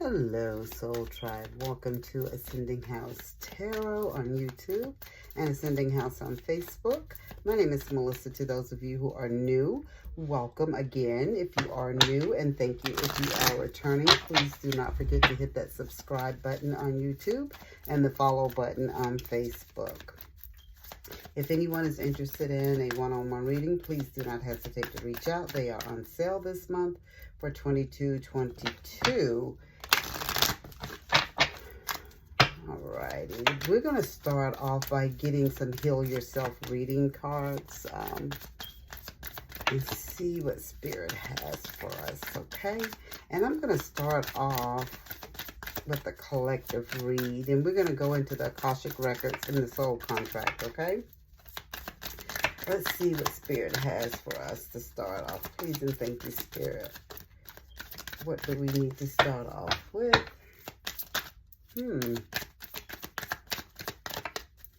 Hello, Soul Tribe. Welcome to Ascending House Tarot on YouTube and Ascending House on Facebook. My name is Melissa. To those of you who are new, welcome again if you are new, and thank you if you are returning. Please do not forget to hit that subscribe button on YouTube and the follow button on Facebook. If anyone is interested in a one-on-one reading, please do not hesitate to reach out. They are on sale this month for $22.22. Alrighty, we're going to start off by getting some Heal Yourself reading cards and see what Spirit has for us, okay? And I'm going to start off with the collective read, and we're going to go into the Akashic Records and the Soul Contract, okay? Let's see what Spirit has for us to start off. Please and thank you, Spirit. What do we need to start off with?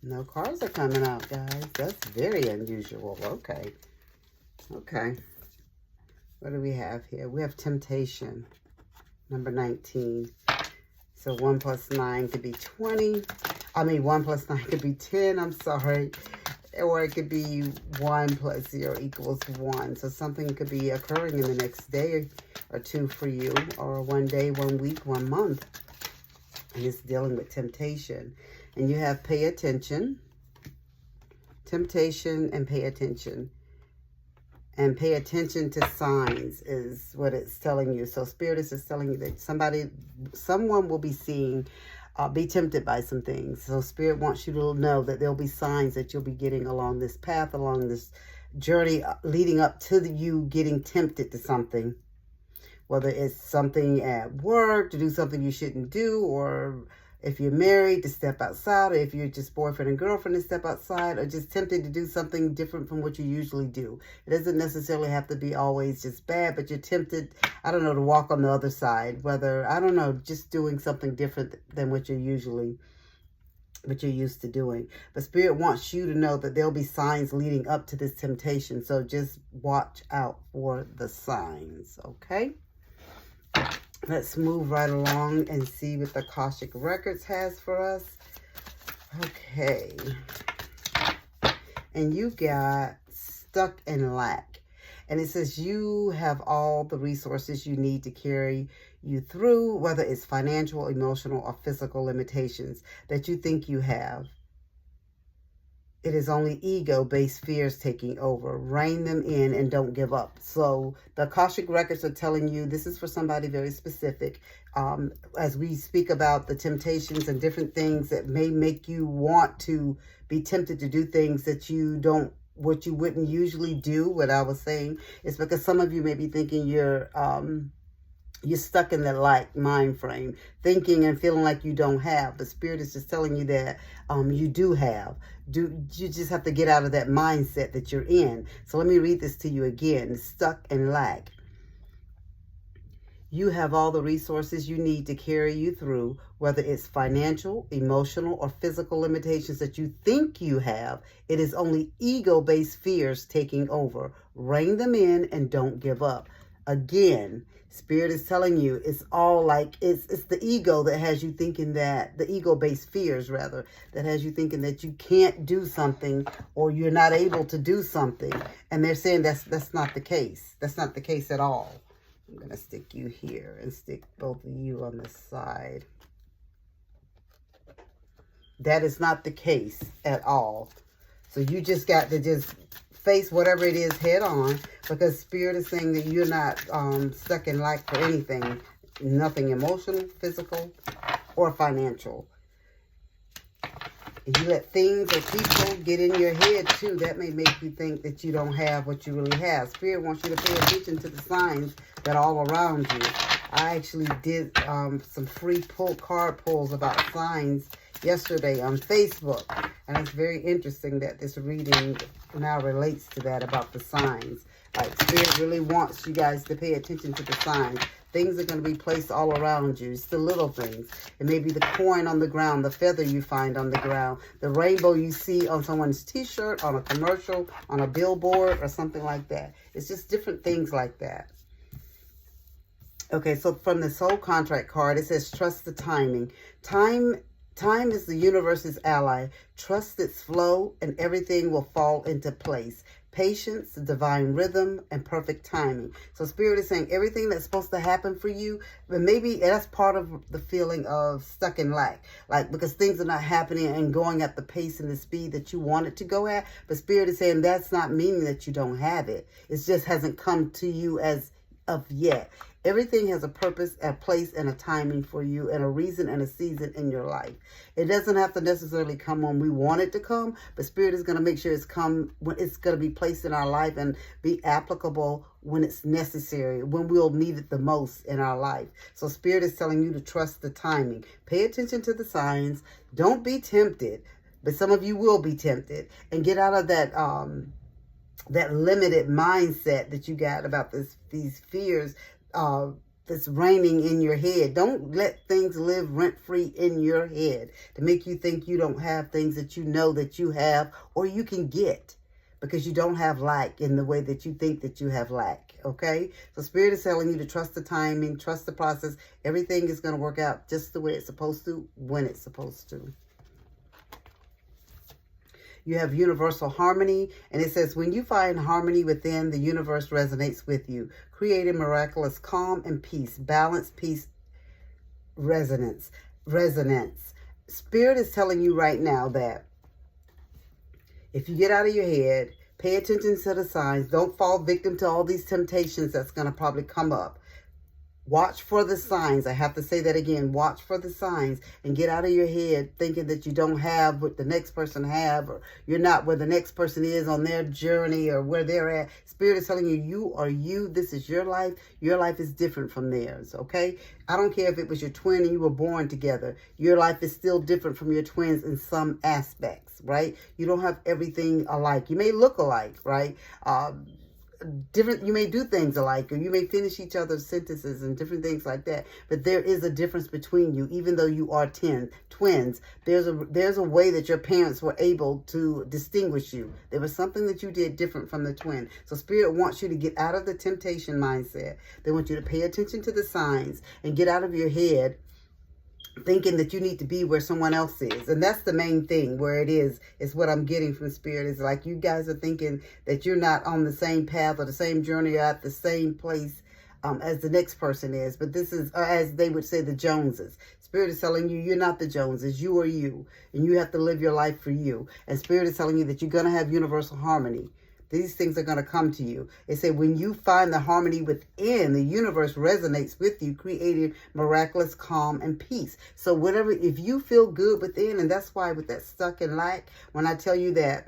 No cards are coming out, guys. That's very unusual. Okay. Okay. What do we have here? We have Temptation, number 19. So 1 plus 9 could be 20. 1 plus 9 could be 10. I'm sorry. Or it could be 1 plus 0 equals 1. So something could be occurring in the next day or two for you. Or 1 day, 1 week, 1 month. And it's dealing with temptation. And you have pay attention, temptation, and pay attention. And pay attention to signs is what it's telling you. So Spirit is just telling you that someone will be seeing, be tempted by some things. So Spirit wants you to know that there'll be signs that you'll be getting along this path, along this journey leading up to you getting tempted to something. Whether it's something at work, to do something you shouldn't do, or if you're married, to step outside, or if you're just boyfriend and girlfriend, to step outside, or just tempted to do something different from what you usually do. It doesn't necessarily have to be always just bad, but you're tempted, I don't know, to walk on the other side. Whether, I don't know, just doing something different than what you're used to doing. But Spirit wants you to know that there'll be signs leading up to this temptation. So just watch out for the signs, okay? Let's move right along and see what the Akashic Records has for us. Okay. And you got Stuck in Lack. And it says you have all the resources you need to carry you through, whether it's financial, emotional, or physical limitations that you think you have. It is only ego-based fears taking over. Rein them in and don't give up. So the Akashic Records are telling you, this is for somebody very specific. As we speak about the temptations and different things that may make you want to be tempted to do things that you don't, what you wouldn't usually do. What I was saying is because some of you may be thinking you're stuck in that like mind frame, thinking and feeling like you don't have. But Spirit is just telling you that you do have. You just have to get out of that mindset that you're in. So let me read this to you again. Stuck in lack. You have all the resources you need to carry you through, whether it's financial, emotional, or physical limitations that you think you have. It is only ego-based fears taking over. Rein them in and don't give up. Again, Spirit is telling you it's all like, it's the ego that has you thinking that, the ego-based fears rather, that has you thinking that you can't do something or you're not able to do something. And they're saying that's not the case. That's not the case at all. I'm going to stick you here and stick both of you on the side. That is not the case at all. So you just got to just face whatever it is head on, because Spirit is saying that you're not stuck in lack for anything. Nothing emotional, physical, or financial. If you let things or people get in your head too, that may make you think that you don't have what you really have. Spirit wants you to pay attention to the signs that are all around you. I actually did some free card pulls about signs yesterday on Facebook. And it's very interesting that this reading now relates to that about the signs. Like Spirit really wants you guys to pay attention to the signs. Things are going to be placed all around you. It's the little things. It may be the coin on the ground, the feather you find on the ground, the rainbow you see on someone's t-shirt, on a commercial, on a billboard, or something like that. It's just different things like that. Okay, so from the soul contract card, it says trust the timing. Time is the universe's ally. Trust its flow and everything will fall into place. Patience, divine rhythm, and perfect timing. So Spirit is saying everything that's supposed to happen for you, but maybe that's part of the feeling of stuck in lack. Like, because things are not happening and going at the pace and the speed that you want it to go at. But Spirit is saying that's not meaning that you don't have it. It just hasn't come to you as of yet. Everything has a purpose, a place, and a timing for you, and a reason and a season in your life. It doesn't have to necessarily come when we want it to come, but Spirit is going to make sure it's come when it's going to be placed in our life and be applicable when it's necessary, when we'll need it the most in our life. So Spirit is telling you to trust the timing. Pay attention to the signs. Don't be tempted, but some of you will be tempted, and get out of that that limited mindset that you got about these fears that's reigning in your head. Don't let things live rent-free in your head to make you think you don't have things that you know that you have or you can get, because you don't have lack in the way that you think that you have lack. Okay? So Spirit is telling you to trust the timing, trust the process. Everything is going to work out just the way it's supposed to, when it's supposed to. You have universal harmony, and it says, when you find harmony within, the universe resonates with you, creating miraculous calm and peace, balance, peace, resonance. Spirit is telling you right now that if you get out of your head, pay attention to the signs, don't fall victim to all these temptations that's going to probably come up. Watch for the signs. I have to say that again. Watch for the signs and get out of your head thinking that you don't have what the next person have, or you're not where the next person is on their journey or where they're at. Spirit is telling you, you are you. This is your life. Your life is different from theirs, okay? I don't care if it was your twin and you were born together. Your life is still different from your twins in some aspects, right? You don't have everything alike. You may look alike, right? Different, you may do things alike, or you may finish each other's sentences and different things like that, but there is a difference between you. Even though you are twins, there's a way that your parents were able to distinguish you. There was something that you did different from the twin. So Spirit wants you to get out of the temptation mindset. They want you to pay attention to the signs and get out of your head thinking that you need to be where someone else is. And that's the main thing, where it is what I'm getting from Spirit. Is like you guys are thinking that you're not on the same path or the same journey or at the same place as the next person is. But this is, as they would say, the Joneses. Spirit is telling you you're not the Joneses. You are you. And you have to live your life for you. And Spirit is telling you that you're going to have universal harmony. These things are going to come to you. It said, when you find the harmony within, the universe resonates with you, creating miraculous calm and peace. So whatever, if you feel good within, and that's why with that stuck in lack, when I tell you that,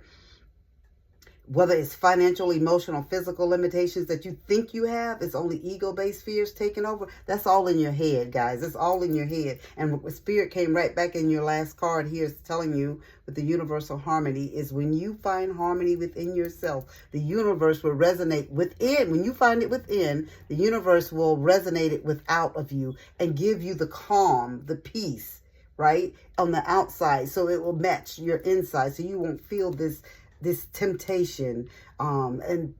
whether it's financial, emotional, physical limitations that you think you have, it's only ego-based fears taking over. That's all in your head, guys. It's all in your head. And what Spirit came right back in your last card here is telling you with the universal harmony is when you find harmony within yourself, the universe will resonate within. When you find it within, the universe will resonate it without of you and give you the calm, the peace, right, on the outside. So it will match your inside. So you won't feel this temptation and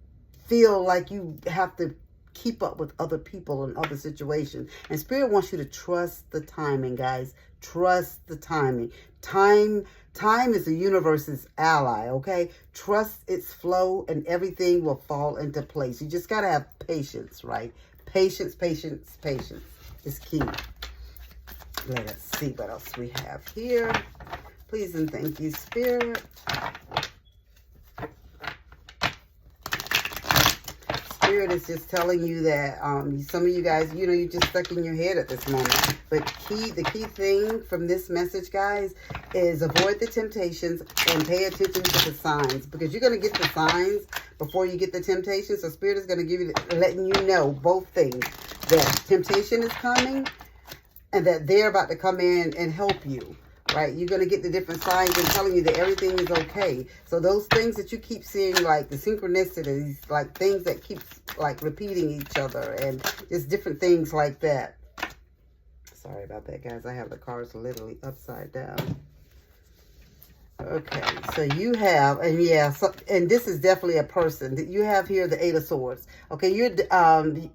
feel like you have to keep up with other people and other situations. And Spirit wants you to trust the timing, guys. Trust the timing. Time is the universe's ally, okay? Trust its flow and everything will fall into place. You just got to have patience, right? Patience is key. Let us see what else we have here. Please and thank you, Spirit. Spirit is just telling you that some of you guys, you know, you're just stuck in your head at this moment. But the key thing from this message, guys, is avoid the temptations and pay attention to the signs, because you're going to get the signs before you get the temptation. So Spirit is going to give you, letting you know both things, that temptation is coming and that they're about to come in and help you. Right? You're going to get the different signs and telling you that everything is okay. So those things that you keep seeing, like the synchronicities, like things that keep like repeating each other and just different things like that. Sorry about that, guys. I have the cards literally upside down. Okay, so you have, and yeah, so, and this is definitely a person that you have here, the Eight of Swords. Okay,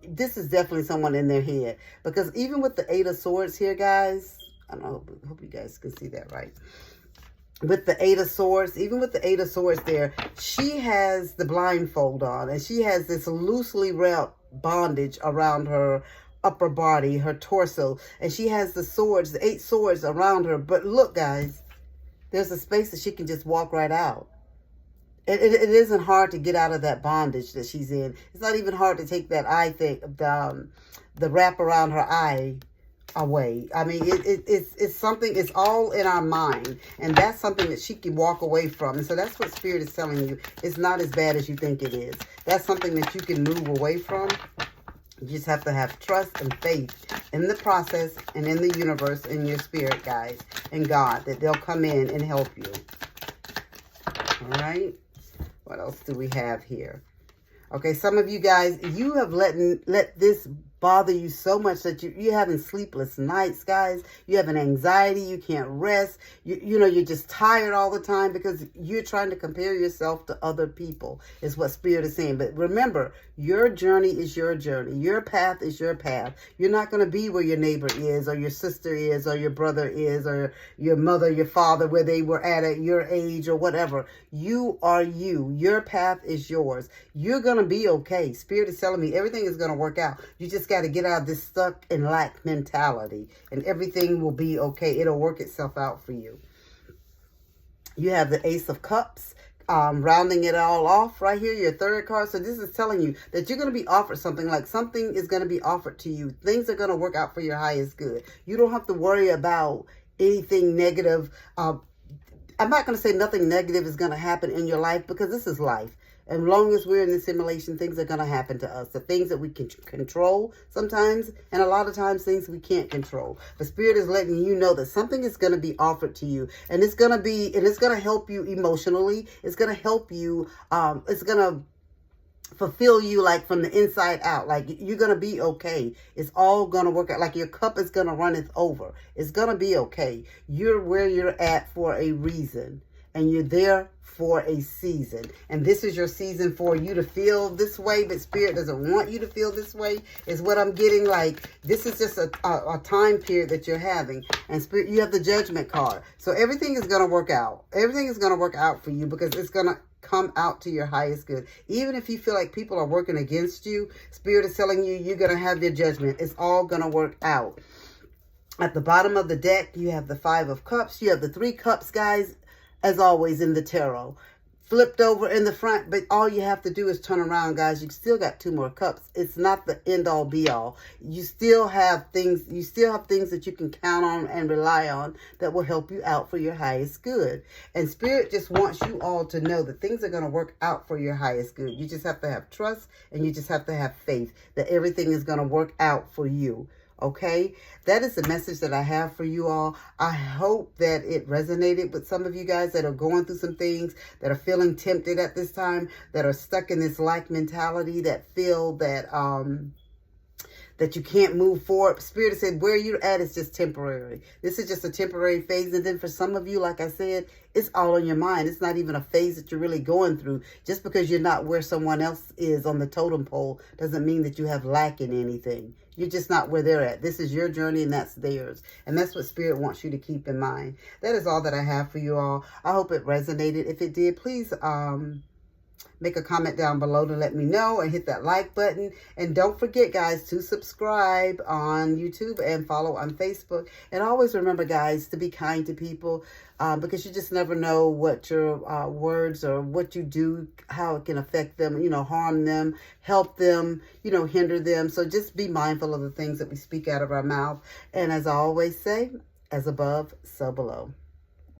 this is definitely someone in their head, because even with the Eight of Swords here, guys, I don't know, hope you guys can see that right. With the Eight of Swords, even with the Eight of Swords there, she has the blindfold on, and she has this loosely wrapped bondage around her upper body, her torso, and she has the swords, the 8 swords around her. But look, guys, there's a space that she can just walk right out. It isn't hard to get out of that bondage that she's in. It's not even hard to take that eye thing, the wrap around her eye away. I mean, it's something, it's all in our mind. And that's something that she can walk away from. And so that's what Spirit is telling you. It's not as bad as you think it is. That's something that you can move away from. You just have to have trust and faith in the process and in the universe, in your spirit, guys, and God, that they'll come in and help you. All right. What else do we have here? Okay, some of you guys, you have let this bother you so much that you're having sleepless nights, guys. You have an anxiety. You can't rest. You know, you're just tired all the time because you're trying to compare yourself to other people, is what Spirit is saying. But remember, your journey is your journey. Your path is your path. You're not going to be where your neighbor is, or your sister is, or your brother is, or your mother, your father, where they were at your age or whatever. You are you. Your path is yours. You're going to be okay. Spirit is telling me everything is going to work out. You just got to get out of this stuck in lack mentality, and everything will be okay. It'll work itself out for you. You have the Ace of Cups, rounding it all off right here, your third card. So this is telling you that you're going to be offered something, like something is going to be offered to you. Things are going to work out for your highest good. You don't have to worry about anything negative. I'm not going to say nothing negative is going to happen in your life, because this is life. As long as we're in the simulation, things are going to happen to us. The things that we can control sometimes, and a lot of times things we can't control. The Spirit is letting you know that something is going to be offered to you, and it's going to help you emotionally. It's going to help you. It's going to fulfill you, like from the inside out. Like you're going to be okay. It's all going to work out. Like your cup is going to runneth over. It's going to be okay. You're where you're at for a reason, and you're there for a season. And this is your season for you to feel this way, but Spirit doesn't want you to feel this way, is what I'm getting. Like this is just a time period that you're having. And Spirit, you have the Judgment card. So everything is going to work out. Everything is going to work out for you, because it's going to come out to your highest good. Even if you feel like people are working against you, Spirit is telling you you're going to have your judgment. It's all going to work out. At the bottom of the deck, you have the 5 of Cups. You have the 3 Cups, guys, as always in the tarot, flipped over in the front. But all you have to do is turn around, guys. You still got 2 more cups. It's not the end all be all. You still have things. You still have things that you can count on and rely on that will help you out for your highest good. And Spirit just wants you all to know that things are going to work out for your highest good. You just have to have trust, and you just have to have faith that everything is going to work out for you. Okay, that is the message that I have for you all. I hope that it resonated with some of you guys that are going through some things, that are feeling tempted at this time, that are stuck in this lack mentality, that feel that that you can't move forward. Spirit said where you're at is just temporary. This is just a temporary phase. And then for some of you, like I said, it's all in your mind. It's not even a phase that you're really going through. Just because you're not where someone else is on the totem pole doesn't mean that you have lack in anything. You're just not where they're at. This is your journey, and that's theirs. And that's what Spirit wants you to keep in mind. That is all that I have for you all. I hope it resonated. If it did, please make a comment down below to let me know, and hit that like button. And don't forget, guys, to subscribe on YouTube and follow on Facebook. And always remember, guys, to be kind to people, because you just never know what your words or what you do, how it can affect them, harm them, help them, hinder them. So just be mindful of the things that we speak out of our mouth. And as I always say, as above, so below.